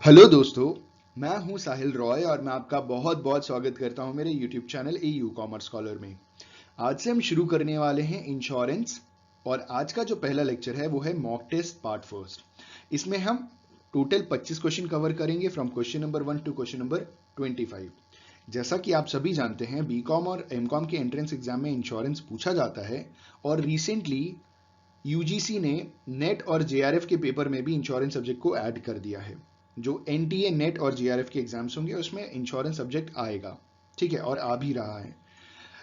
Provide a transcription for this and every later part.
Hello दोस्तों, मैं हूं साहिल रॉय और मैं आपका बहुत बहुत स्वागत करता हूं मेरे YouTube channel EU commerce scholar में। आज से हम शुरू करने वाले हैं इंश्योरेंस और आज का जो पहला लेक्चर है वो है मॉक टेस्ट पार्ट फर्स्ट। इसमें हम टोटल 25 क्वेश्चन कवर करेंगे from question number 1 to question number 25। जैसा कि आप सभी जानते हैं, बीकॉम और एमकॉम के एंट्रेंस एग्जाम में इंश्योरेंस पूछा जाता है और रिसेंटली यूजीसी ने नेट और जेआरएफ के पेपर में भी इंश्योरेंस सब्जेक्ट को ऐड कर दिया है। जो एनटीए नेट और जेआरएफ के एग्जाम्स होंगे उसमें इंश्योरेंस सब्जेक्ट आएगा, ठीक है, और आ भी रहा है।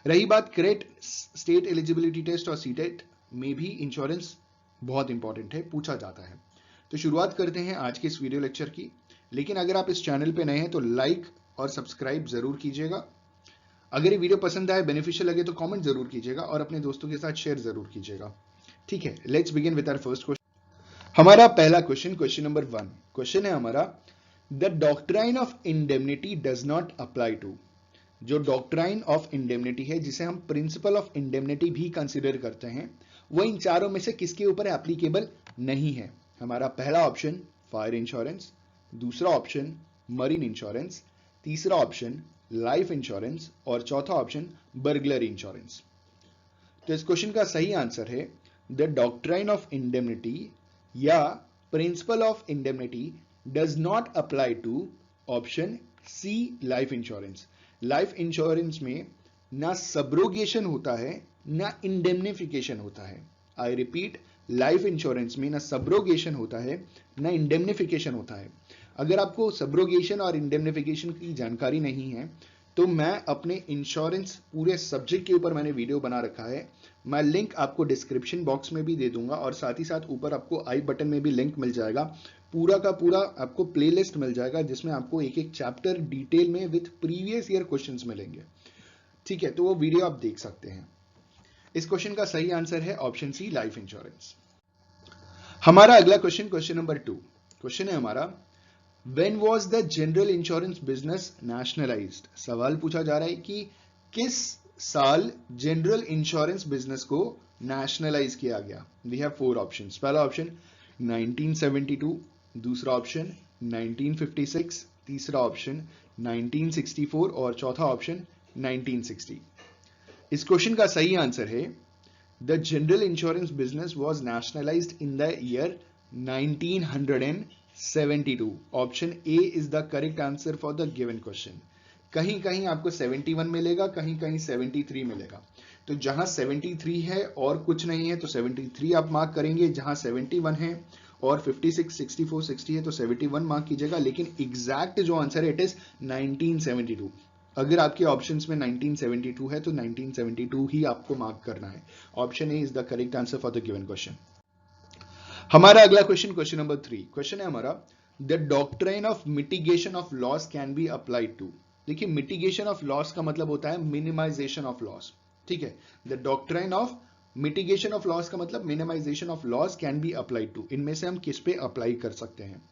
रही बात क्रेट स्टेट एलिजिबिलिटी टेस्ट और सीटेट में भी इंश्योरेंस बहुत इंपॉर्टेंट है, पूछा जाता है। तो शुरुआत करते हैं आज के इस वीडियो लेक्चर की। लेकिन अगर आप इस चैनल पे नए हैं तो लाइक और सब्सक्राइब जरूर कीजिएगा। अगर ये वीडियो पसंद आए, बेनिफिशियल लगे तो कमेंट जरूर कीजिएगा और अपने दोस्तों के साथ शेयर जरूर कीजिएगा। ठीक है, let's begin with our first question. हमारा पहला क्वेश्चन नंबर 1 क्वेश्चन है हमारा, the doctrine of indemnity does not apply to. जो डॉक्ट्राइन ऑफ इंडेमनिटी है, जिसे हम प्रिंसिपल ऑफ इंडेमनिटी भी कंसिडर करते हैं, वो इन चारों में से किसके ऊपर एप्लीकेबल नहीं है? हमारा पहला ऑप्शन फायर इंश्योरेंस, दूसरा ऑप्शन मरीन इंश्योरेंस, तीसरा ऑप्शन लाइफ इंश्योरेंस और चौथा ऑप्शन बर्गलरी इंश्योरेंस। तो इस क्वेश्चन का सही आंसर है द डॉक्ट्राइन ऑफ इंडेमनिटी या principle of indemnity does not apply to option C life insurance. Life insurance में ना सब्रोगेशन होता है ना इंडेमनिफिकेशन होता है। आई रिपीट, लाइफ इंश्योरेंस में ना सब्रोगेशन होता है ना इंडेमनिफिकेशन होता है। अगर आपको सब्रोगेशन और इंडेमनिफिकेशन की जानकारी नहीं है तो मैं अपने इंश्योरेंस पूरे सब्जेक्ट के ऊपर मैंने वीडियो बना रखा है। मैं लिंक आपको डिस्क्रिप्शन बॉक्स में भी दे दूंगा और साथ ही साथ ऊपर आपको आई बटन में भी लिंक मिल जाएगा। पूरा का पूरा आपको प्लेलिस्ट मिल जाएगा जिसमें आपको एक एक चैप्टर डिटेल में विथ प्रीवियस ईयर क्वेश्चंस मिलेंगे। ठीक है, तो वो वीडियो आप देख सकते हैं। इस क्वेश्चन का सही आंसर है ऑप्शन सी लाइफ इंश्योरेंस। हमारा अगला क्वेश्चन नंबर 2 क्वेश्चन है हमारा, When was the general insurance business nationalized? सवाल पूछा जा रहा है कि किस साल जनरल इंश्योरेंस बिजनेस को नेशनलाइज किया गया? We have 4 options. पहला ऑप्शन 1972, दूसरा ऑप्शन 1956, तीसरा ऑप्शन 1964 और चौथा ऑप्शन 1960। इस क्वेश्चन का सही आंसर है the general insurance business was nationalised in the year 1972। Option A is the correct answer for the given question. कहीं कहीं आपको 71 मिलेगा, कहीं कहीं 73 मिलेगा। तो जहां 73 है और कुछ नहीं है तो 73 आप मार्क करेंगे, जहां 71 है और 56, 64, 60 है तो 71 मार्क कीजिएगा। लेकिन एग्जैक्ट जो आंसर है इट इज 1972। अगर आपके ऑप्शंस में 1972 है तो 1972 ही आपको मार्क करना है। Option A is the correct answer for the given question. हमारा अगला क्वेश्चन नंबर 3 क्वेश्चन है हमारा, the doctrine of mitigation of loss can be applied to. देखिए, मिटिगेशन ऑफ लॉस का मतलब होता है मिनिमाइजेशन ऑफ लॉस। ठीक है, the doctrine of mitigation of loss का मतलब minimisation of loss can be applied to. इनमें से हम किस पे अप्लाई कर सकते हैं?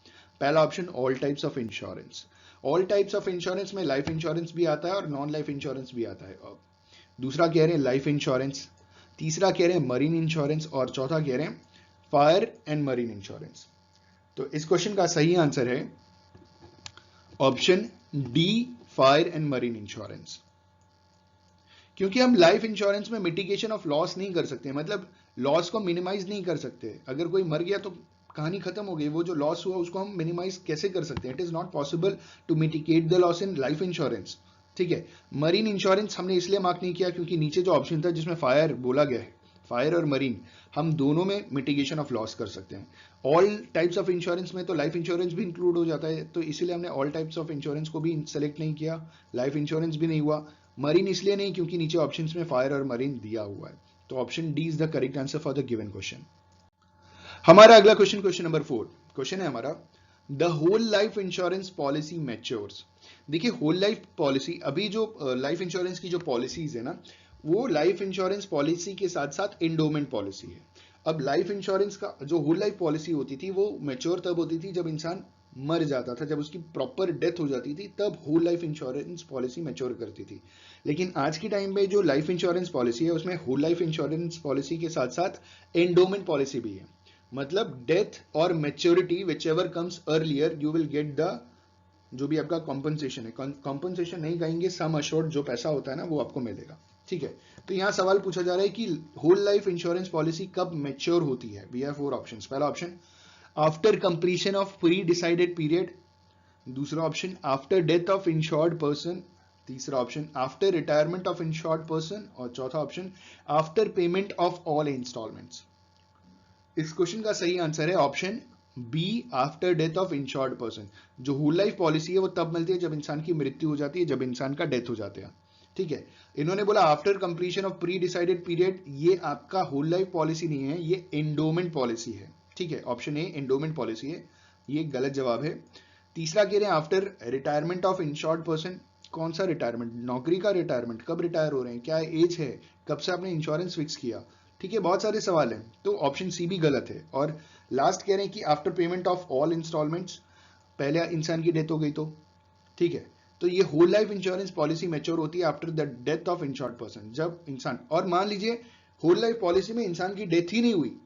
पहला option all types of insurance. All types of insurance में लाइफ इंश्योरेंस भी आता है और नॉन लाइफ इंश्योरेंस भी आता है। दूसरा कह रहे हैं लाइफ इंश्योरेंस, तीसरा कह रहे हैं मरीन इंश्योरेंस और चौथा कह रहे हैं फायर एंड मरीन इंश्योरेंस। तो इस क्वेश्चन का सही आंसर है option D fire and marine insurance. क्योंकि हम लाइफ इंश्योरेंस में मिटिगेशन ऑफ लॉस नहीं कर सकते, मतलब लॉस को मिनिमाइज नहीं कर सकते। अगर कोई मर गया तो कहानी खत्म हो गई, वो जो लॉस हुआ उसको हम मिनिमाइज कैसे कर सकते हैं? It is not possible to mitigate the loss in life insurance. ठीक है, मरीन इंश्योरेंस हमने इसलिए मार्क नहीं किया क्योंकि नीचे जो ऑप्शन था जिसमें फायर बोला गया है, फायर और मरीन, हम दोनों में मिटिगेशन ऑफ लॉस कर सकते हैं। ऑल टाइप्स ऑफ इंश्योरेंस में तो लाइफ इंश्योरेंस भी इंक्लूड हो जाता है, तो इसीलिए हमने ऑल टाइप्स ऑफ इंश्योरेंस को भी सेलेक्ट नहीं किया। लाइफ इंश्योरेंस भी नहीं हुआ, मरीन इसलिए नहीं क्योंकि नीचे ऑप्शंस में फायर और मरीन दिया हुआ है। तो option D is the correct answer for the given question. हमारा अगला क्वेश्चन नंबर 4 क्वेश्चन है हमारा, the whole life insurance policy matures. देखिए, होल लाइफ पॉलिसी, अभी जो लाइफ इंश्योरेंस की जो पॉलिसीज है ना, वो लाइफ इंश्योरेंस पॉलिसी के साथ साथ एंडोमेंट पॉलिसी है। अब लाइफ इंश्योरेंस का जो होल लाइफ पॉलिसी होती थी वो मैच्योर तब होती थी जब इंसान मर जाता था, जब उसकी प्रॉपर डेथ हो जाती थी, तब whole life insurance policy mature करती थी। लेकिन आज की टाइम में जो लाइफ इंश्योरेंस पॉलिसी है उसमें होल लाइफ इंश्योरेंस पॉलिसी के साथ साथ एंडोमेंट पॉलिसी भी है। मतलब डेथ और maturity which ever comes earlier you will get the जो भी आपका कॉम्पनसेशन है, कॉम्पनसेशन नहीं कहेंगे, सम अश्योर्ड जो पैसा होता है ना वो आपको मिलेगा। ठीक है, तो यहां सवाल पूछा जा रहा है कि होल लाइफ इंश्योरेंस पॉलिसी कब मैच्योर होती है। We have 4 options. पहला option after completion of pre decided period, दूसरा option after death of insured person, तीसरा option after retirement of insured person, और चौथा option after payment of all instalments. इस question का सही आंसर है option B, after death of insured person. जो whole life policy है वो तब मिलती है जब इंसान की मृत्यु हो जाती है, जब इंसान का डेथ हो जाता है। ठीक है, इन्होंने बोला after completion of pre decided period, ये आपका होल लाइफ पॉलिसी नहीं है, ये एंडोमेंट पॉलिसी है। ठीक है, ऑप्शन ए एंडोमेंट पॉलिसी है, ये गलत जवाब है। तीसरा कह रहे हैं after retirement of insured person. कौन सा रिटायरमेंट? नौकरी का रिटायरमेंट, कब रिटायर हो रहे हैं, क्या एज है, कब से आपने इंश्योरेंस फिक्स किया। ठीक है, बहुत सारे सवाल हैं, तो ऑप्शन सी भी गलत है। और लास्ट कह रहे हैं कि after payment of all instalments, पहले इंसान की डेथ हो गई तो। ठीक है, तो ये whole life insurance policy mature होती है after the death of insured person, जब इंसान, और मान लीजिए होल लाइफ पॉलिसी में इंसान की डेथ ही नहीं हुई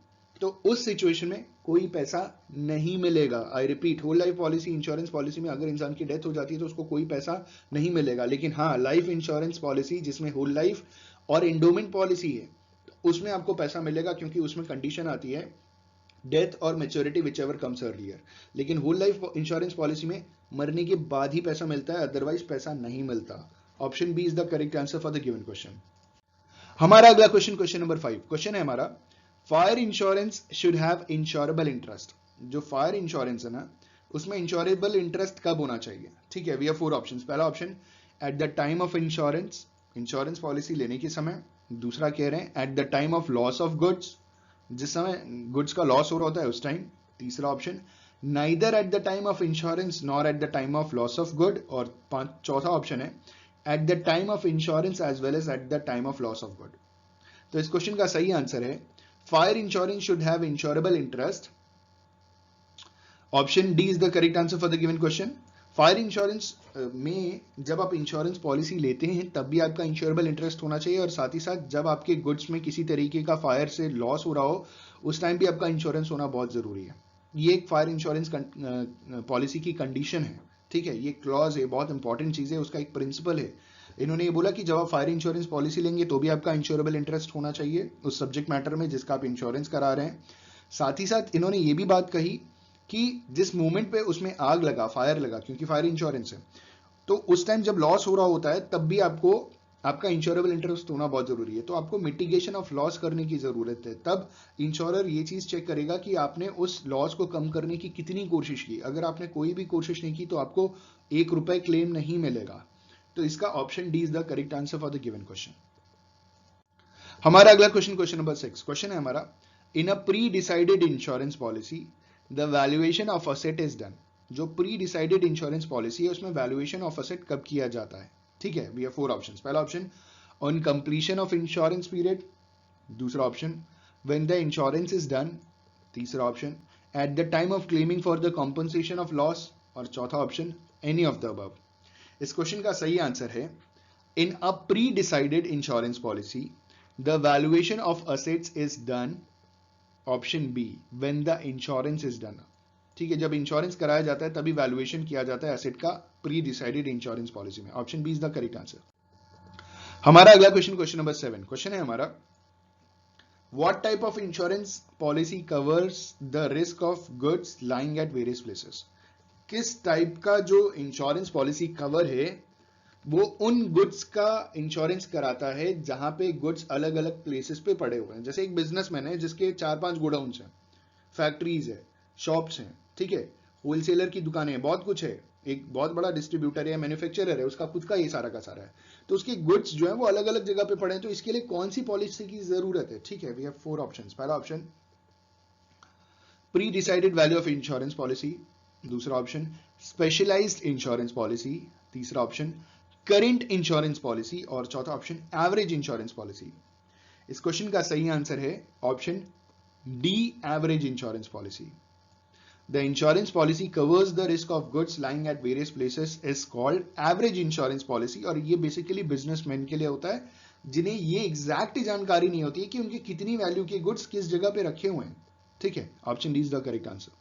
तो उस सिचुएशन में कोई पैसा नहीं मिलेगा। I repeat, whole life policy insurance policy में अगर इंसान की डेथ हो जाती है तो उसको कोई पैसा नहीं मिलेगा। लेकिन हाँ, लाइफ इंश्योरेंस पॉलिसी जिसमें होल लाइफ और एंडोमेंट पॉलिसी है उसमें आपको पैसा मिलेगा, क्योंकि उसमें कंडीशन आती है डेथ और maturity which ever comes earlier. लेकिन होल लाइफ इंश्योरेंस पॉलिसी में मरने के बाद ही पैसा मिलता है, अदरवाइज पैसा नहीं मिलता। Option B is the correct answer for the given question. हमारा अगला क्वेश्चन, क्वेश्चन नंबर 5, क्वेश्चन है हमारा fire insurance should have insurable interest. जो फायर इंश्योरेंस है ना उसमें इंश्योरेबल इंटरेस्ट कब होना चाहिए। ठीक है, वी हैव 4 ऑप्शंस। पहला option at the time of insurance, insurance policy लेने के समय। दूसरा कह रहे हैं eight the time of loss of goods, जिस समय गुड्स का लॉस हो रहा होता है उस टाइम। तीसरा option neither at the time of insurance nor at the time of loss of good, और चौथा ऑप्शन है at the time of insurance as well as at the time of loss of good. तो इस question का सही answer है fire insurance should have insurable interest. Option D is the correct answer for the given question. Fire insurance में जब आप insurance policy लेते हैं तब भी आपका इंश्योरेबल इंटरेस्ट होना चाहिए, और साथ ही साथ जब आपके गुड्स में किसी तरीके का फायर से लॉस हो रहा हो उस टाइम भी आपका इंश्योरेंस होना बहुत जरूरी है। ये एक फायर इंश्योरेंस पॉलिसी की कंडीशन है। ठीक है, ये क्लॉज है, बहुत इंपॉर्टेंट चीज है, उसका एक प्रिंसिपल है। इन्होंने ये बोला कि जब आप फायर इंश्योरेंस पॉलिसी लेंगे तो भी आपका इंश्योरेबल इंटरेस्ट होना चाहिए उस सब्जेक्ट मैटर में जिसका आप इंश्योरेंस करा रहे हैं। साथ ही साथ इन्होंने ये भी बात कही कि जिस मोमेंट पे उसमें आग लगा, फायर लगा, क्योंकि फायर इंश्योरेंस है, तो उस टाइम जब लॉस हो रहा होता है तब भी आपको आपका इंश्योरेबल इंटरेस्ट होना बहुत जरूरी है। तो आपको मिटिगेशन ऑफ लॉस करने की जरूरत है, तब इंश्योरर ये चीज चेक करेगा कि आपने उस लॉस को कम करने की कितनी कोशिश की। अगर आपने कोई भी कोशिश नहीं की तो आपको 1 रुपए क्लेम नहीं मिलेगा। तो इसका option D is the correct answer for the given question. हमारा अगला क्वेश्चन, क्वेश्चन नंबर 6, क्वेश्चन है हमारा in a pre decided insurance policy the valuation of asset is done. जो प्री डिसाइडेड इंश्योरेंस पॉलिसी है उसमें वैल्यूएशन ऑफ असेट कब किया जाता है। ठीक है, वी हैव 4 ऑप्शंस। पहला option on completion of insurance period, दूसरा option when the insurance is done, तीसरा option at the time of claiming for the compensation of loss, और चौथा option any of the above. इस question का सही answer है in a pre decided insurance policy the valuation of assets is done, option B when the insurance is done. ठीक है, जब insurance कराया जाता है तभी वैल्यूएशन किया जाता है एसेट का प्री डिसाइडेड इंश्योरेंस पॉलिसी में। Option B is the correct answer. हमारा अगला क्वेश्चन, क्वेश्चन नंबर 7, क्वेश्चन है हमारा what type of insurance policy covers the risk of goods lying at various places. किस टाइप का जो इंश्योरेंस पॉलिसी कवर है वो उन गुड्स का इंश्योरेंस कराता है जहां पे गुड्स अलग अलग प्लेसेस पे पड़े हुए हैं। जैसे एक बिजनेसमैन है जिसके 4-5 गोडाउन्स हैं, फैक्ट्रीज है, शॉप्स हैं, ठीक है, होलसेलर की दुकानें हैं, बहुत कुछ है, एक बहुत बड़ा डिस्ट्रीब्यूटर है, मैन्युफैक्चरर है, उसका खुद का ये सारा का सारा है, तो उसके गुड्स जो है वो अलग अलग जगह पे पड़े हैं। तो इसके लिए कौन सी पॉलिसी की जरूरत है। ठीक है, वी हैव 4 ऑप्शंस। पहला option pre decided value of insurance policy, दूसरा ऑप्शन स्पेशलाइज्ड इंश्योरेंस पॉलिसी, तीसरा ऑप्शन करंट इंश्योरेंस पॉलिसी, और चौथा ऑप्शन एवरेज इंश्योरेंस पॉलिसी। इस क्वेश्चन का सही आंसर है option D average insurance policy. The insurance policy covers the risk of goods lying at various places is called average insurance policy. और ये basically businessman के लिए होता है जिन्हें ये एग्जैक्ट जानकारी नहीं होती है कि उनकी कितनी वैल्यू के गुड्स किस जगह पे रखे हुए हैं। ठीक है, option D is the correct answer.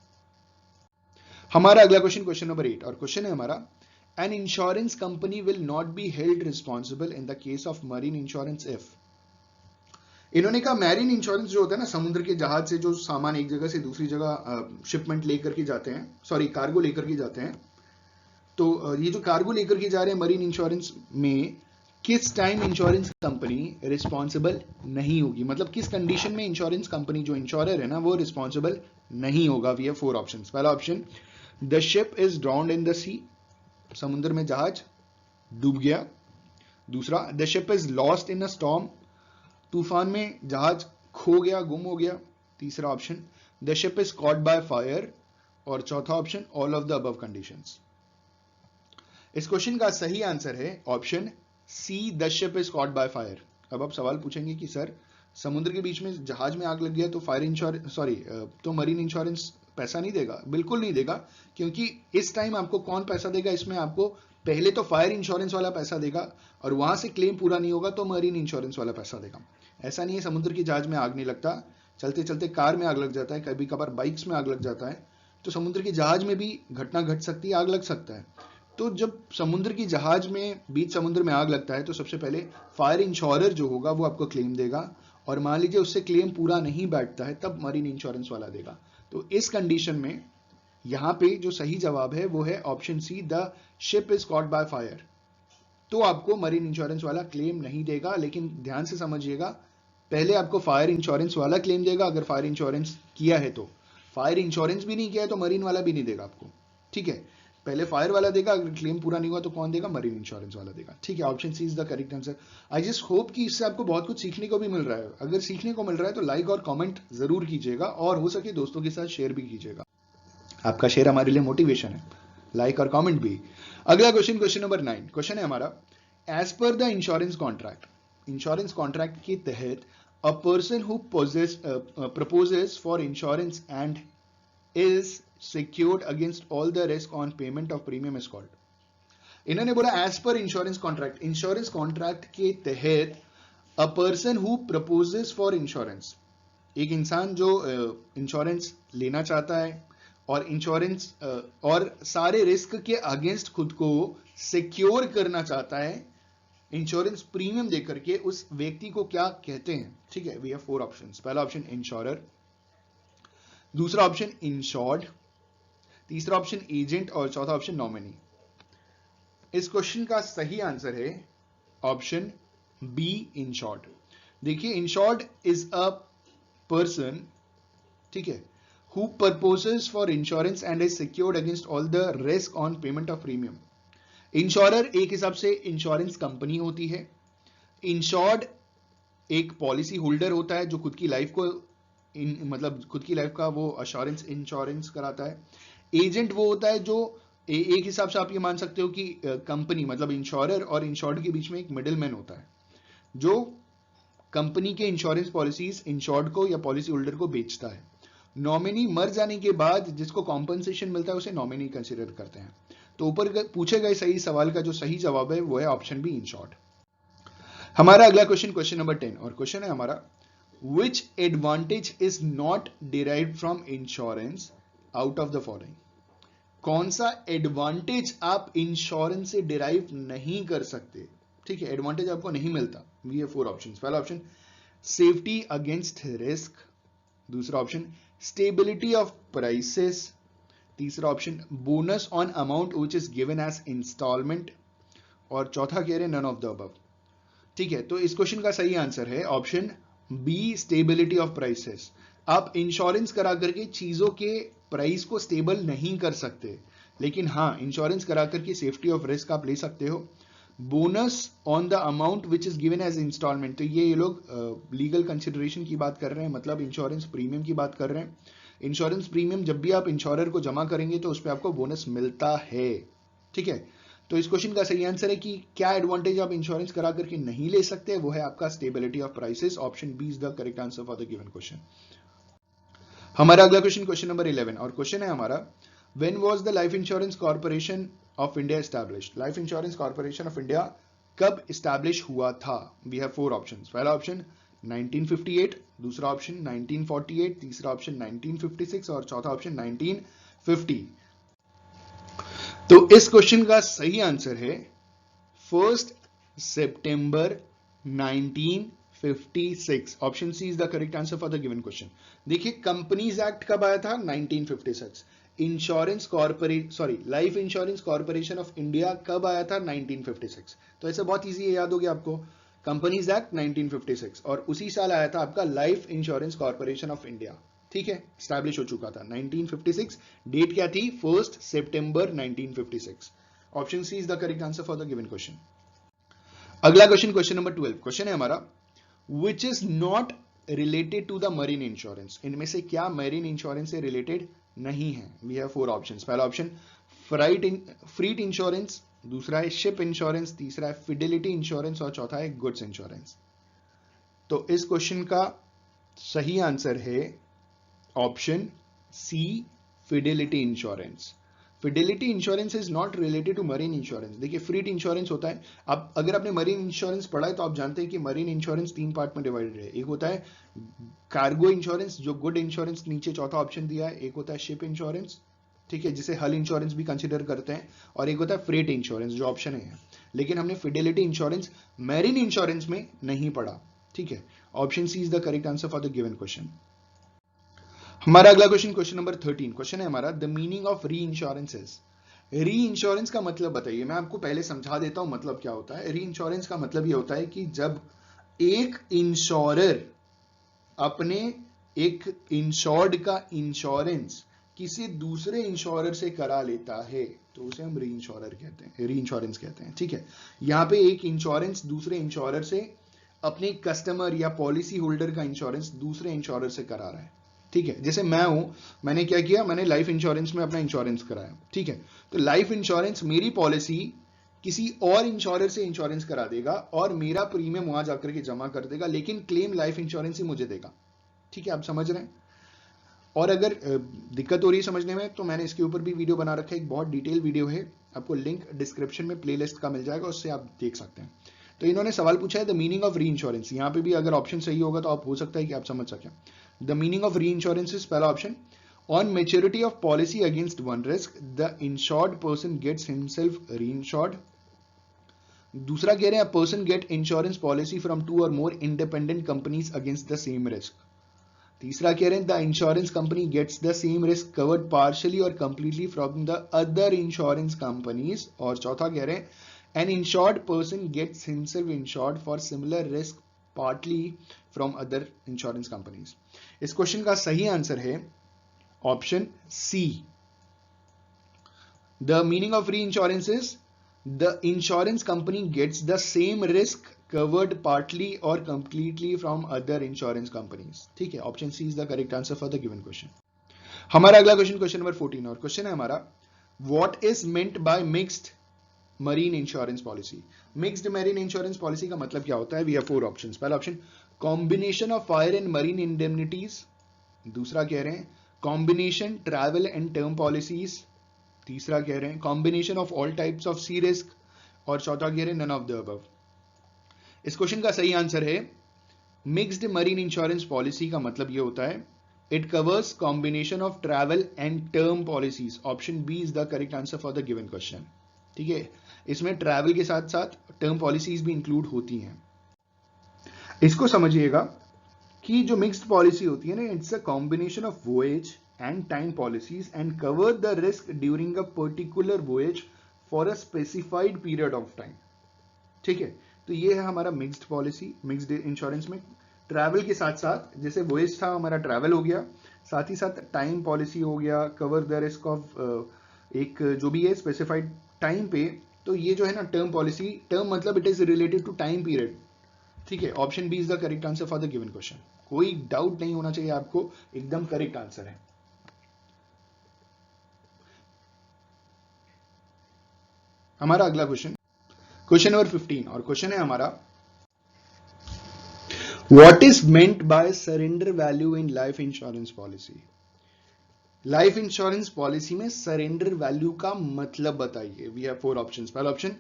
हमारा अगला क्वेश्चन, क्वेश्चन नंबर 8, और क्वेश्चन है हमारा, an insurance company will not be held responsible in the case of marine insurance if. इन्होंने कहा मैरीन इंश्योरेंस जो होता है ना, समुद्र के जहाज से जो सामान एक जगह से दूसरी जगह शिपमेंट लेकर के जाते हैं, सॉरी कार्गो लेकर के जाते हैं, तो ये जो कार्गो लेकर के जा रहे हैं मरीन इंश्योरेंस में, किस टाइम इंश्योरेंस कंपनी रिस्पॉन्सिबल नहीं होगी, मतलब किस कंडीशन में इंश्योरेंस कंपनी जो इंश्योरर है ना वो रिस्पॉन्सिबल नहीं होगा। We have 4 options. पहला option, the ship is drowned in the sea, समुद्र में जहाज डूब गया। दूसरा, the ship is lost in a storm, तूफान में जहाज खो गया, गुम हो गया। तीसरा option, the ship is caught by fire. और चौथा option, all of the above conditions. इस क्वेश्चन का सही आंसर है option C, the ship is caught by fire. अब आप सवाल पूछेंगे कि सर समुद्र के बीच में जहाज में आग लग गया तो फायर इंश्योरेंस, सॉरी तो मरीन इंश्योरेंस पैसा नहीं देगा? बिल्कुल नहीं देगा, क्योंकि इस टाइम आपको कौन पैसा देगा, इसमें आपको पहले तो फायर इंश्योरेंस वाला पैसा देगा, और वहां से क्लेम पूरा नहीं होगा तो मरीन इंश्योरेंस वाला पैसा देगा। ऐसा नहीं है समुद्र की जहाज में आग नहीं लगता, चलते चलते कार में आग लग जाता है, कभी कभार बाइक्स में आग लग जाता है, तो समुद्र की जहाज में भी घटना घट सकती है, आग लग सकता है। तो जब समुद्र की जहाज में बीच समुद्र में आग लगता है तो सबसे पहले फायर इंश्योरर जो होगा वो आपको क्लेम देगा, और मान लीजिए उससे क्लेम पूरा नहीं बैठता है तब मरीन इंश्योरेंस वाला देगा। तो इस कंडीशन में यहां पे जो सही जवाब है वो है option C, the ship is caught by fire. तो आपको मरीन इंश्योरेंस वाला क्लेम नहीं देगा, लेकिन ध्यान से समझिएगा, पहले आपको फायर इंश्योरेंस वाला क्लेम देगा अगर फायर इंश्योरेंस किया है तो। फायर इंश्योरेंस भी नहीं किया है तो मरीन वाला भी नहीं देगा आपको, ठीक है। पहले फायर वाला देगा, अगर क्लेम पूरा नहीं हुआ तो कौन देगा? मरीन इंश्योरेंस वाला देगा, ठीक है। Option C is the correct answer. I just hope कि इससे आपको बहुत कुछ सीखने को भी मिल रहा है। अगर सीखने को मिल रहा है तो लाइक और कमेंट जरूर कीजिएगा, और हो सके दोस्तों के साथ शेयर भी कीजिएगा। आपका शेयर हमारे लिए मोटिवेशन है, लाइक और कमेंट भी। अगला क्वेश्चन, क्वेश्चन नंबर 9, क्वेश्चन है हमारा, as per the insurance contract, insurance contract के तहत a person who proposes for insurance and is secured against all the risk on payment of premium is called। इन्होंने बोला as per insurance contract, insurance contract के तहत a person who proposes for insurance, एक इंसान जो insurance लेना चाहता है और इंश्योरेंस और सारे रिस्क के अगेंस्ट खुद को सिक्योर करना चाहता है इंश्योरेंस प्रीमियम देकर के, उस व्यक्ति को क्या कहते हैं? ठीक है, वी हैव 4 ऑप्शंस। पहला ऑप्शन इंश्योरर, दूसरा ऑप्शन इंश्योर्ड, तीसरा ऑप्शन एजेंट, और चौथा ऑप्शन नॉमिनी। इस क्वेश्चन का सही आंसर है ऑप्शन बी, इंश्योर्ड। देखिए, इंश्योर्ड इज अ पर्सन, ठीक है, who purposes for insurance and is secured against all the risk on payment of premium. Insurer एक हिसाब से इंश्योरेंस कंपनी होती है, इंश्योर्ड एक पॉलिसी होल्डर होता है जो खुद की लाइफ को मतलब खुद की लाइफ का वो अश्योरेंस इंश्योरेंस कराता है। एजेंट वो होता है जो एक हिसाब से आप ये मान सकते हो कि कंपनी मतलब इंश्योरर और इंश्योर्ड के बीच में एक मिडिल मैन होता है जो कंपनी के इंश्योरेंस पॉलिसीज इंश्योर्ड को या पॉलिसी होल्डर को बेचता है। नॉमिनी मर जाने के बाद जिसको कॉम्पनसेशन मिलता है उसे नॉमिनी कंसिडर करते हैं। तो ऊपर पूछे गए सही सवाल का जो सही जवाब है वो है ऑप्शन बी, इंश्योर्ड। हमारा अगला क्वेश्चन, क्वेश्चन नंबर 10, और क्वेश्चन है हमारा, Which advantage is not derived from insurance out of the following? कौन सा एडवांटेज आप इंश्योरेंस से डिराइव नहीं कर सकते? ठीक है, एडवांटेज आपको नहीं मिलता। We have 4 options. पहला ऑप्शन, सेफ्टी अगेंस्ट रिस्क, दूसरा ऑप्शन, स्टेबिलिटी ऑफ प्राइसेस, तीसरा option, bonus on amount which is given as instalment, और चौथा कह रहे नन ऑफ द अबव। ठीक है, तो इस क्वेश्चन का सही आंसर है option B, stability of prices. आप इंश्योरेंस करा करके चीजों के प्राइस को स्टेबल नहीं कर सकते, लेकिन हाँ इंश्योरेंस करा करके सेफ्टी ऑफ रिस्क आप ले सकते हो। Bonus on the amount which is given as instalment, तो ये लोग लीगल कंसिडरेशन की बात कर रहे हैं, मतलब इंश्योरेंस प्रीमियम की बात कर रहे हैं। इंश्योरेंस प्रीमियम जब भी आप इंश्योरर को जमा करेंगे तो उस पर आपको बोनस मिलता है। ठीक है, तो इस क्वेश्चन का सही आंसर है कि क्या एडवांटेज आप इंश्योरेंस करा करके नहीं ले सकते, वो है आपका stability of prices. Option B is the correct answer for the given question. हमारा अगला क्वेश्चन, क्वेश्चन नंबर 11, और क्वेश्चन है हमारा, when was the life insurance corporation of India established? Life insurance corporation of India कब establish हुआ था? We have 4 options. पहला option 1958, दूसरा ऑप्शन 1948, तीसरा ऑप्शन 1956 और चौथा ऑप्शन 1950। तो इस क्वेश्चन का सही आंसर है 1 सितंबर 1956। Option C is the correct answer for the given question. देखिए कंपनीज एक्ट कब आया था? 1956। लाइफ इंश्योरेंस कॉर्पोरेशन ऑफ इंडिया कब आया था? 1956। तो ऐसे बहुत इजी है, याद हो गया आपको। कंपनीज एक्ट 1956 और उसी साल आया था आपका life insurance corporation of India. ठीक है, स्टैब्लिश हो चुका था 1956। डेट क्या थी? 1 सितंबर 1956। Option C is the correct answer for the given question. अगला क्वेश्चन, क्वेश्चन नंबर 12। क्वेश्चन है हमारा, which is not related to the marine insurance. इनमें से क्या मरीन इंश्योरेंस से रिलेटेड नहीं है? We have 4 options. पहला ऑप्शन फ्रीट इंश्योरेंस, दूसरा है शिप इंश्योरेंस, तीसरा है फिडेलिटी इंश्योरेंस और चौथा है गुड्स इंश्योरेंस। तो इस क्वेश्चन का सही आंसर है option C, fidelity insurance. Fidelity insurance is not related to marine insurance. देखिए फ्रीट इंश्योरेंस होता है, अब अगर आपने मरीन इंश्योरेंस पढ़ा है तो आप जानते हैं कि मरीन इंश्योरेंस 3 पार्ट में डिवाइडेड है। एक होता है कार्गो इंश्योरेंस, जो गुड इंश्योरेंस नीचे चौथा ऑप्शन दिया है। एक होता है शिप इंश्योरेंस, ठीक है, जिसे हल इंश्योरेंस भी कंसिडर करते हैं। और एक होता है फ्रेट इंश्योरेंस, जो ऑप्शन है। लेकिन हमने फिडेलिटी इंश्योरेंस मैरीन इंश्योरेंस में नहीं पढ़ा। ठीक है, option C is the correct answer for the given question. हमारा अगला क्वेश्चन, क्वेश्चन नंबर 13। क्वेश्चन है हमारा, the meaning of reinsurance is. Reinsurance का मतलब बताइए। मैं आपको पहले समझा देता हूं मतलब क्या होता है। री इंश्योरेंस का मतलब यह होता है कि जब एक इंश्योरर अपने एक इंश्योर्ड का इंश्योरेंस किसी दूसरे इंश्योरर से करा लेता है तो उसे हम री इंश्योरर कहते हैं, री इंश्योरेंस कहते हैं। ठीक है, यहां पे एक इंश्योरेंस दूसरे इंश्योरर से अपने कस्टमर या पॉलिसी होल्डर का इंश्योरेंस दूसरे इंश्योरर से करा रहा है। ठीक है, जैसे मैं हूं, मैंने क्या किया, मैंने लाइफ इंश्योरेंस में अपना इंश्योरेंस कराया। ठीक है, तो लाइफ इंश्योरेंस मेरी पॉलिसी किसी और इंश्योरर से इंश्योरेंस करा देगा और मेरा प्रीमियम वहां जाकर के जमा कर देगा, लेकिन क्लेम लाइफ इंश्योरेंस ही मुझे देगा। ठीक है, आप समझ रहे हैं? और अगर दिक्कत हो रही है समझने में तो मैंने इसके ऊपर भी वीडियो बना रखा है, एक बहुत डिटेल वीडियो है, आपको लिंक डिस्क्रिप्शन में प्लेलिस्ट का मिल जाएगा, उससे आप देख सकते हैं। तो इन्होंने सवाल पूछा है द मीनिंग ऑफ री इंश्योरेंस। यहां पे भी अगर ऑप्शन सही होगा तो आप हो सकता है कि आप समझ सकें। The meaning of reinsurance is, पहला option, on maturity of policy against one risk the insured person gets himself reinsured. दूसरा कह रहे हैं, person get insurance policy from 2 और more independent companies against the same risk. तीसरा कह रहे हैं, the insurance company gets the same risk covered partially और completely from the other insurance companies. और चौथा कह रहे हैं, N insured person gets himself insured for similar risk partly from other insurance companies. इस क्वेश्चन का सही आंसर है option C. The meaning of reinsurance is the insurance company gets the same risk covered partly or completely from other insurance companies। ठीक है, option C is the correct answer for the given question. हमारा अगला question, question number 14 और question है हमारा, what is meant by mixed marine insurance policy. Mixed marine insurance policy का मतलब क्या होता है? We have 4 options. पहला option, combination of fire and marine indemnities. दूसरा कह रहे हैं combination travel and term policies. तीसरा कह रहे हैं combination of all types of sea risk. और चौथा कह रहे हैं नन ऑफ द अबव। इस क्वेश्चन का सही आंसर है मिक्स्ड मरीन इंश्योरेंस पॉलिसी का मतलब यह होता है it covers combination of travel and term policies. Option B is the correct answer for the given question. ठीक है, इसमें ट्रैवल के साथ साथ टर्म पॉलिसीज भी इंक्लूड होती हैं। इसको समझिएगा कि जो मिक्स्ड पॉलिसी होती है ना, it's a combination of voyage and time policies and cover the risk during a particular voyage for a specified period of time. ठीक है, तो ये है हमारा मिक्स्ड पॉलिसी। मिक्स्ड इंश्योरेंस में ट्रैवल के साथ साथ, जैसे वॉयज था हमारा ट्रैवल हो गया, साथ ही साथ टाइम पॉलिसी हो गया, कवर द रिस्क ऑफ एक जो भी है स्पेसिफाइड टाइम पे। तो ये जो है ना टर्म पॉलिसी, टर्म मतलब it is related to time period. ठीक है, option B is the correct answer for the given question. कोई डाउट नहीं होना चाहिए आपको, एकदम करेक्ट आंसर है। हमारा अगला क्वेश्चन, क्वेश्चन नंबर 15 और क्वेश्चन है हमारा, what is meant by surrender value in life insurance policy. Life insurance policy में सरेंडर वैल्यू का मतलब बताइए। We have 4 options. पहला option,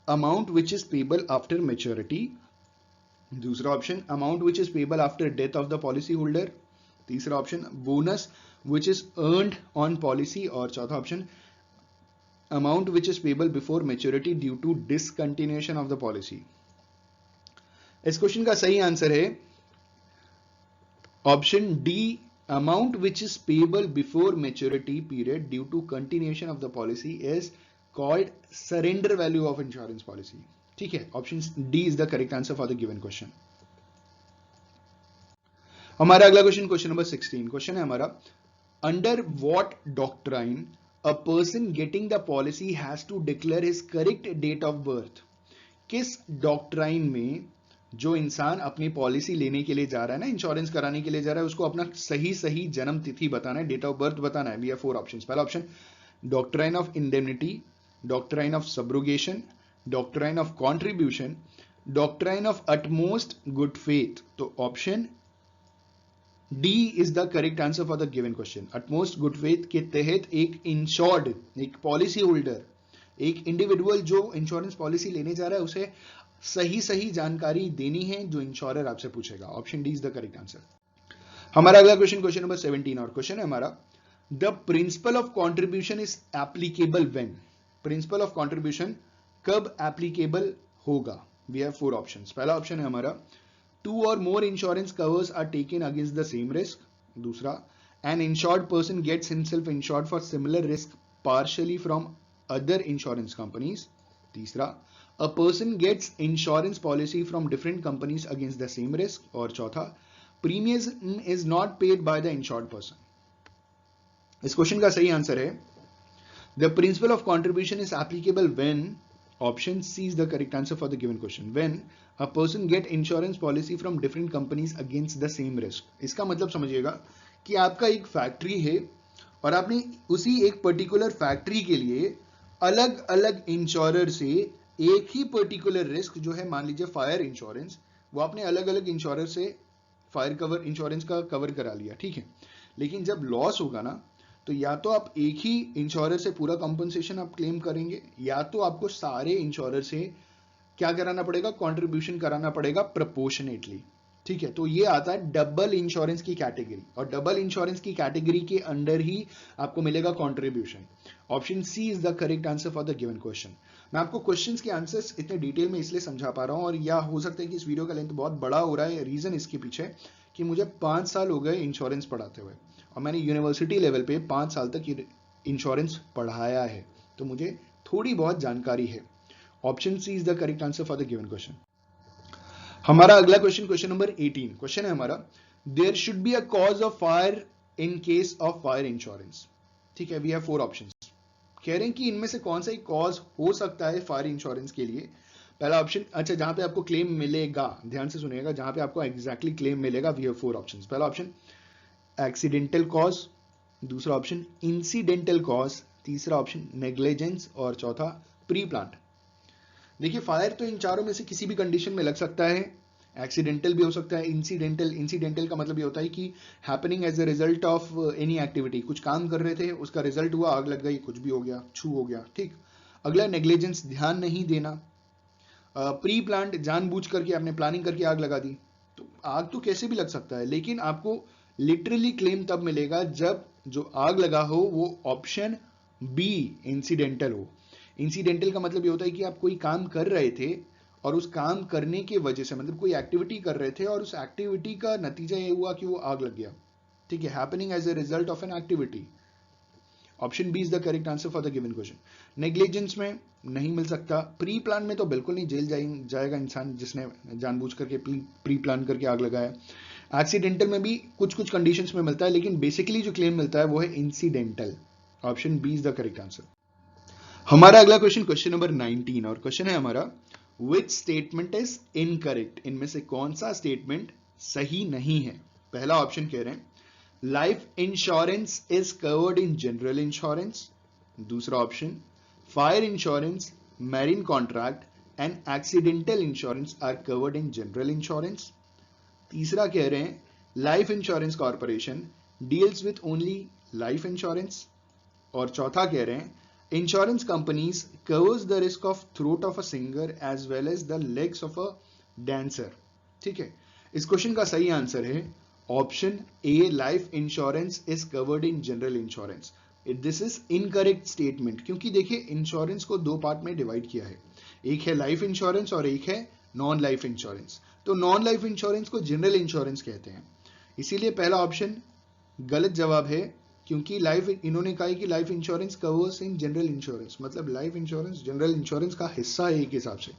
amount which is payable after maturity. दूसरा option amount which is payable after death of the policy holder, तीसरा option bonus which is earned on policy, और चौथा option amount which is payable before maturity due to discontinuation of the policy. इस question का सही answer है option D, amount which is payable before maturity period due to continuation of the policy is called surrender value of insurance policy. ठीक है, option D is the correct answer for the given question. हमारा अगला question, question number 16, question है हमारा under what doctrine a person getting the policy has to declare his correct date of birth. किस doctrine में जो इंसान अपनी policy लेने के लिए जा रहा है ना, इंश्योरेंस कराने के लिए जा रहा है, उसको अपना सही जन्म तिथि बताना है, डेट ऑफ बर्थ बताना है। We have 4 options. पहला option doctrine of indemnity, doctrine of subrogation, doctrine of contribution, doctrine of utmost good faith. तो option D is the correct answer for the given question. Utmost good faith के तहत एक insured, एक policy holder, एक individual जो insurance policy लेने जा रहा है, उसे सही जानकारी देनी है जो इंश्योरर आपसे पूछेगा। Option D is the correct answer. हमारा अगला क्वेश्चन, क्वेश्चन नंबर 17, और क्वेश्चन है हमारा the principle of contribution is applicable when. Principle of contribution कब एप्लीकेबल होगा? We have 4 options. पहला ऑप्शन है हमारा 2 or more insurance covers are taken against the same risk. दूसरा, an insured person gets himself insured for similar risk partially from other insurance companies. तीसरा, a person gets insurance policy from different companies against the same risk. और चौथा, premium is not paid by the insured person. इस question का सही answer है the principle of contribution is applicable when, option C is the correct answer for the given question, when a person get insurance policy from different companies against the same risk. इसका मतलब समझिएगा कि आपका एक factory है और आपने उसी एक पर्टिकुलर फैक्ट्री के लिए अलग अलग इंश्योरर से एक ही पर्टिकुलर रिस्क जो है, मान लीजिए फायर इंश्योरेंस, वो आपने अलग अलग इंश्योरर से फायर कवर इंश्योरेंस का कवर करा लिया, ठीक है। लेकिन जब लॉस होगा ना, तो या तो आप एक ही इंश्योरर से पूरा कॉम्पनसेशन आप क्लेम करेंगे, या तो आपको सारे इंश्योरर से क्या कराना पड़ेगा, कंट्रीब्यूशन कराना पड़ेगा प्रोपोर्शनेटली, ठीक है। तो ये आता है डबल इंश्योरेंस की कैटेगरी, और डबल इंश्योरेंस की कैटेगरी के अंडर ही आपको मिलेगा contribution. Option C is the correct answer for the given question. मैं आपको क्वेश्चंस के आंसर्स इतने डिटेल में इसलिए समझा पा रहा हूं, और या हो सकता है कि इस वीडियो का लेंथ बहुत बड़ा हो रहा है। रीजन इसके पीछे कि मुझे 5 साल हो गए इंश्योरेंस पढ़ाते हुए, और मैंने यूनिवर्सिटी लेवल पे 5 साल तक इंश्योरेंस पढ़ाया है, तो मुझे थोड़ी बहुत जानकारी है। Option C is the correct answer for the given question. हमारा अगला क्वेश्चन, क्वेश्चन नंबर 18, क्वेश्चन है हमारा there should be a cause of fire in case of fire insurance. ठीक है, वी हैव 4 ऑप्शंस। कह रहे हैं कि इनमें से कौन सा एक कॉज हो सकता है फायर इंश्योरेंस के लिए। पहला ऑप्शन, अच्छा जहां पे आपको क्लेम मिलेगा, ध्यान से सुनिएगा, जहां पे आपको एग्जैक्टली क्लेम मिलेगा, वी हैव 4 ऑप्शंस। पहला ऑप्शन एक्सीडेंटल कॉज, दूसरा ऑप्शन इंसिडेंटल कॉज, तीसरा ऑप्शन नेग्लिजेंस, और चौथा प्री प्लांट। देखिए, फायर तो इन चारों में से किसी भी कंडीशन में लग सकता है। एक्सीडेंटल भी हो सकता है, इंसिडेंटल का मतलब ये होता है कि happening as a result of any activity, कुछ काम कर रहे थे, उसका रिजल्ट हुआ, आग लग गई, कुछ भी हो गया, छू हो गया, ठीक। अगला नेग्लिजेंस, ध्यान नहीं देना। प्री प्लांट, जानबूझ करके आपने प्लानिंग करके आग लगा दी। तो आग तो कैसे भी लग सकता है, लेकिन आपको लिटरली क्लेम तब मिलेगा जब जो आग लगा हो वो ऑप्शन बी इंसिडेंटल हो। इंसिडेंटल का मतलब ये होता है कि आप कोई काम कर रहे थे और उस काम करने की वजह से, मतलब कोई एक्टिविटी कर रहे थे और उस एक्टिविटी का नतीजा ये हुआ कि वो आग लग गया, ठीक है। Happening as a result of an activity. Option B is the correct answer for the given question. Negligence में नहीं मिल सकता, प्री प्लान में तो बिल्कुल नहीं, जेल जाएगा इंसान जिसने जानबूझ करके प्री प्लान करके आग लगाया। एक्सीडेंटल में भी कुछ कुछ कंडीशंस में मिलता है, लेकिन बेसिकली जो क्लेम मिलता है वो है incidental. Option B is the correct answer. हमारा अगला क्वेश्चन, क्वेश्चन नंबर 19, और क्वेश्चन है हमारा विच स्टेटमेंट इज इनकरेक्ट। इनमें से कौन सा स्टेटमेंट सही नहीं है। पहला ऑप्शन कह रहे हैं life insurance is covered in general insurance, दूसरा option fire insurance, marine contract and accidental insurance are covered in general insurance, तीसरा कह रहे हैं life insurance corporation deals with only life insurance, और चौथा कह रहे हैं insurance companies covers the risk of throat of a singer as well as the legs of a dancer. ठीक है, इस क्वेश्चन का सही आंसर है option A, life insurance is covered in general insurance. This is incorrect statement, क्योंकि देखिए insurance को दो पार्ट में डिवाइड किया है, एक है लाइफ इंश्योरेंस और एक है नॉन लाइफ इंश्योरेंस। तो नॉन लाइफ इंश्योरेंस को जनरल इंश्योरेंस कहते हैं, इसीलिए पहला ऑप्शन गलत जवाब है, क्योंकि लाइफ, इन्होंने कहा कि लाइफ इंश्योरेंस कवर्स इन जनरल इंश्योरेंस, मतलब लाइफ इंश्योरेंस जनरल इंश्योरेंस का हिस्सा है एक हिसाब से।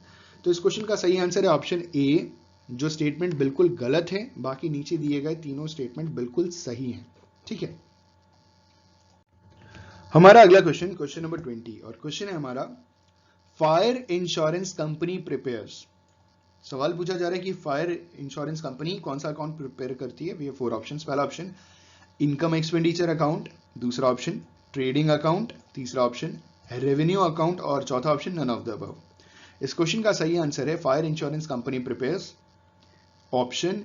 तो इस क्वेश्चन का सही आंसर है ऑप्शन ए, जो स्टेटमेंट बिल्कुल गलत है, बाकी नीचे दिए गए तीनों स्टेटमेंट बिल्कुल सही हैं। ठीक है, हमारा अगला क्वेश्चन, क्वेश्चन नंबर 20, और क्वेश्चन है हमारा फायर इंश्योरेंस कंपनी प्रिपेयर्स। सवाल पूछा जा रहा है कि फायर इंश्योरेंस कंपनी कौन सा अकाउंट प्रिपेयर करती है। We have 4 options. पहला ऑप्शन इनकम एक्सपेंडिचर अकाउंट, दूसरा ऑप्शन ट्रेडिंग अकाउंट, तीसरा ऑप्शन रेवेन्यू अकाउंट और चौथा option none of the above. इस क्वेश्चन का सही आंसर है fire insurance company prepares option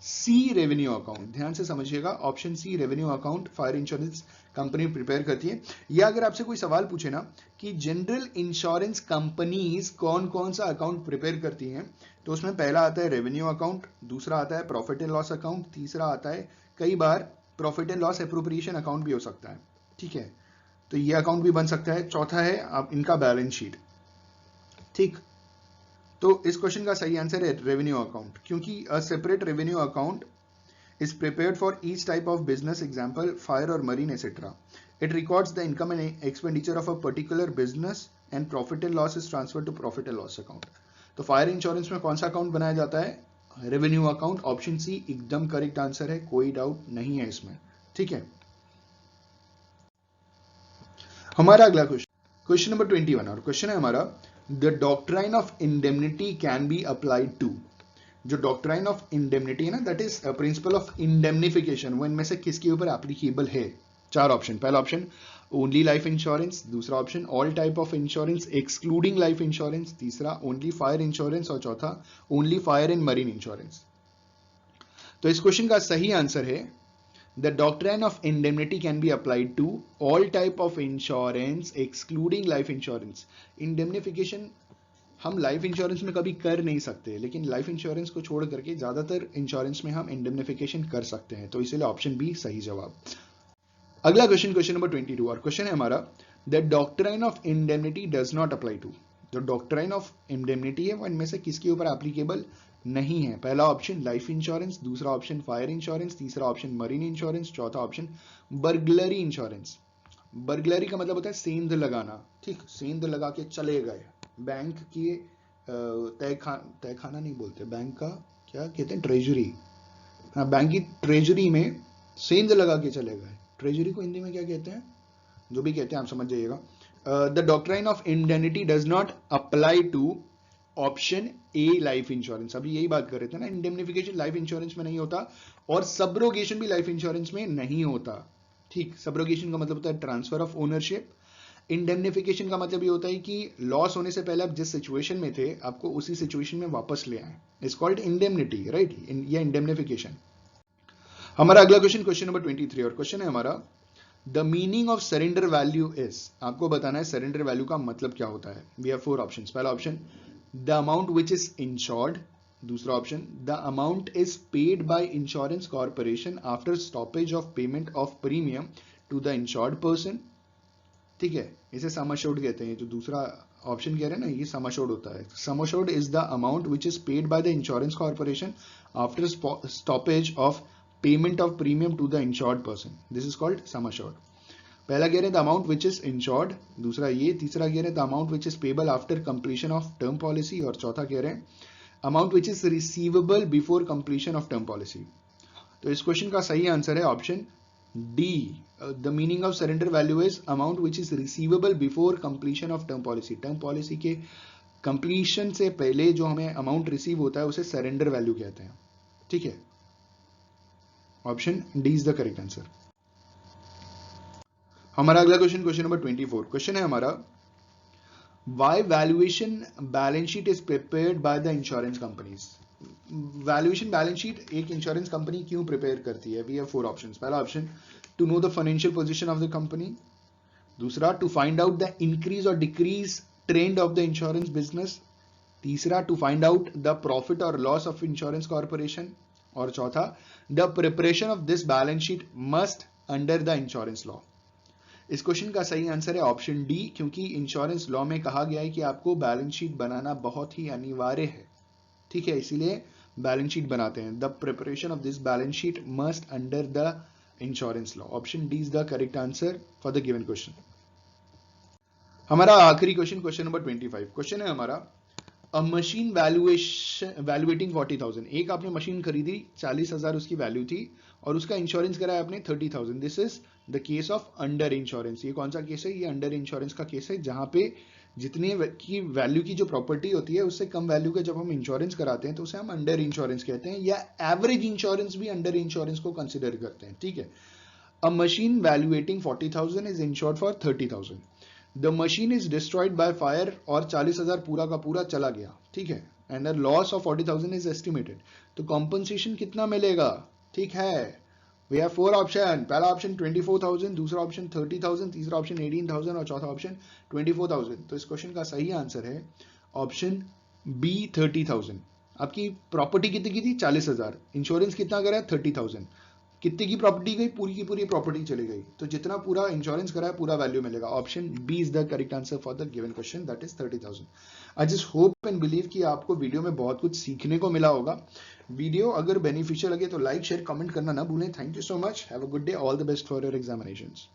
C, revenue account. ध्यान से समझिएगा, option C revenue account fire insurance company prepare करती है। या अगर आपसे कोई सवाल पूछे ना कि जनरल इंश्योरेंस कंपनीज कौन कौन सा अकाउंट प्रिपेयर करती हैं, तो उसमें पहला आता है रेवेन्यू अकाउंट, दूसरा आता है प्रॉफिट एंड लॉस अकाउंट, तीसरा आता है कई बार profit and loss appropriation account भी हो सकता है। ठीक है, तो ये अकाउंट भी बन सकता है। चौथा है आप इनका बैलेंस शीट। ठीक, तो इस क्वेश्चन का सही आंसर है रेवेन्यू अकाउंट, क्योंकि a separate revenue account is prepared for each type of business, example fire or marine etc. It records the income and expenditure of a particular business and profit and loss is transferred to profit and loss account. तो fire insurance में कौन सा account बनाया जाता है? Revenue account. Option C एकदम correct answer है, कोई डाउट नहीं है इसमें। ठीक है, हमारा अगला क्वेश्चन, क्वेश्चन नंबर 21, और क्वेश्चन है हमारा the doctrine of indemnity can be applied to. जो डॉक्ट्राइन ऑफ इंडेमनिटी है ना, that is principle of indemnification, वो इनमें से किसके ऊपर एप्लीकेबल है? 4 ऑप्शन। पहला ऑप्शन ओनली लाइफ इंश्योरेंस, दूसरा option all type of insurance excluding life insurance, तीसरा ओनली फायर इंश्योरेंस और चौथा only fire and marine insurance. तो इस क्वेश्चन का सही आंसर है the doctrine of indemnity can be applied to all type of insurance excluding life insurance. Indemnification हम life insurance में कभी कर नहीं सकते, लेकिन लाइफ इंश्योरेंस को छोड़ करके ज्यादातर इंश्योरेंस में हम इंडेमनिफिकेशन कर सकते हैं, तो इसलिए ऑप्शन बी सही जवाब। अगला क्वेश्चन, क्वेश्चन नंबर 22, और क्वेश्चन है हमारा the doctrine of indemnity does not apply to. जो डॉक्ट्राइन ऑफ इंडेमनिटी है वो इनमें से किसके ऊपर एप्लीकेबल नहीं है? पहला ऑप्शन लाइफ इंश्योरेंस, दूसरा ऑप्शन फायर इंश्योरेंस, तीसरा ऑप्शन मरीन इंश्योरेंस, चौथा ऑप्शन बर्गलरी इंश्योरेंस। बर्गलरी का मतलब होता है सेंध लगाना। ठीक, सेंध लगा के चले गए। बैंक की तहखाना नहीं बोलते, बैंक का क्या कहते हैं? ट्रेजरी। हाँ, बैंक की ट्रेजरी में सेंध लगा के चले गए। ट्रेजरी को हिंदी में क्या कहते हैं? जो भी कहते हैं आप समझ जाइएगा। The doctrine of indemnity does not apply to option A life insurance. अभी यही बात कर रहे थे ना, इंडेमनिफिकेशन लाइफ इंश्योरेंस में नहीं होता और सब्रोगेशन भी लाइफ इंश्योरेंस में नहीं होता। ठीक, सब्रोगेशन का मतलब होता है ट्रांसफर ऑफ ओनरशिप। इंडेमनिफिकेशन का मतलब ये होता है कि लॉस होने से पहले आप जिस सिचुएशन में थे आपको उसी सिचुएशन में वापस ले आए। इट्स कॉल्ड इंडेमनिटी, राइट, या इंडेमनिफिकेशन। हमारा अगला क्वेश्चन, क्वेश्चन नंबर 23, और क्वेश्चन है हमारा the meaning of surrender value is. आपको बताना है सरेंडर वैल्यू का मतलब क्या होता है। We have 4 options. पहला option the amount which is insured, दूसरा option the amount is paid by insurance corporation after stoppage of payment of premium to the insured person. ठीक है, इसे सम अश्योर्ड कहते हैं। जो दूसरा ऑप्शन कह रहे हैं ना, ये सम अश्योर्ड होता है। Sum assured is the amount which is paid by the insurance corporation after stoppage of payment of premium to the insured person, this is called sum assured. पहला कह रहे हैं the amount which is insured, दूसरा ये, तीसरा कह रहे हैं the amount which is payable after completion of term policy, और चौथा कह रहे हैं amount which is receivable before completion of term policy. तो इस क्वेश्चन का सही आंसर है option D, the meaning of surrender value is amount which is receivable before completion of term policy. Term policy के कंप्लीशन से पहले जो हमें अमाउंट रिसीव होता है उसे सरेंडर वैल्यू कहते हैं। ठीक है, option D is the correct answer. हमारा अगला क्वेश्चन, क्वेश्चन नंबर 24, क्वेश्चन है हमारा why valuation balance sheet is prepared by the insurance companies. Valuation balance sheet एक इंश्योरेंस कंपनी क्यों प्रिपेयर करती है? We have 4 options. पहला option to know the financial position of the company, दूसरा to find out the increase और decrease trend of the insurance business, तीसरा, to find out the profit और loss of insurance corporation, और चौथा, the preparation of this balance sheet must under the insurance law. इस question का सही answer है option D, क्योंकि इंश्योरेंस लॉ में कहा गया है कि आपको बैलेंस शीट बनाना बहुत ही अनिवार्य है, ठीक है, इसीलिए बैलेंस शीट बनाते हैं। The preparation of this balance sheet must under the insurance law. Option D is the correct answer for the given question. हमारा आखिरी क्वेश्चन, क्वेश्चन नंबर 25। क्वेश्चन है हमारा, अ मशीन वैल्यूएटिंग 40,000। एक आपने मशीन खरीदी, 40,000 उसकी वैल्यू थी, और उसका इंश्योरेंस कराया आपने 30,000। This is the case of under insurance. ये कौन सा केस है? ये अंडर इंश्योरेंस का केस है, जहां पे जितनी की वैल्यू की जो प्रॉपर्टी होती है उससे कम वैल्यू का जब हम इंश्योरेंस कराते हैं तो उसे हम अंडर इंश्योरेंस कहते हैं, या एवरेज इंश्योरेंस भी अंडर इंश्योरेंस को कंसिडर करते हैं, ठीक है। अ machine evaluating 40,000 is insured for 30,000। The machine is destroyed by fire, और 40,000 पूरा का पूरा चला गया, ठीक है, and the loss of 40,000 is estimated. तो कॉम्पनसेशन कितना मिलेगा? ठीक है, वी हैव 4 ऑप्शन। पहला ऑप्शन 24,000, दूसरा ऑप्शन 30,000, तीसरा ऑप्शन 18,000 और चौथा ऑप्शन 24,000। तो इस क्वेश्चन का सही आंसर है ऑप्शन बी, 30,000। आपकी प्रॉपर्टी कितनी की थी? 40,000। इंश्योरेंस कितना करा? 30,000। कितने की प्रॉपर्टी गई? पूरी की पूरी प्रॉपर्टी चली गई, तो जितना पूरा इंश्योरेंस करा है पूरा वैल्यू मिलेगा। Option B is the correct answer for the given question, that is 30,000। I just hope and believe कि आपको वीडियो में बहुत कुछ सीखने को मिला होगा। वीडियो अगर बेनिफिशियल लगे तो लाइक, शेयर, कमेंट करना ना भूलें। Thank you so much, have a good day, all the best for your examinations.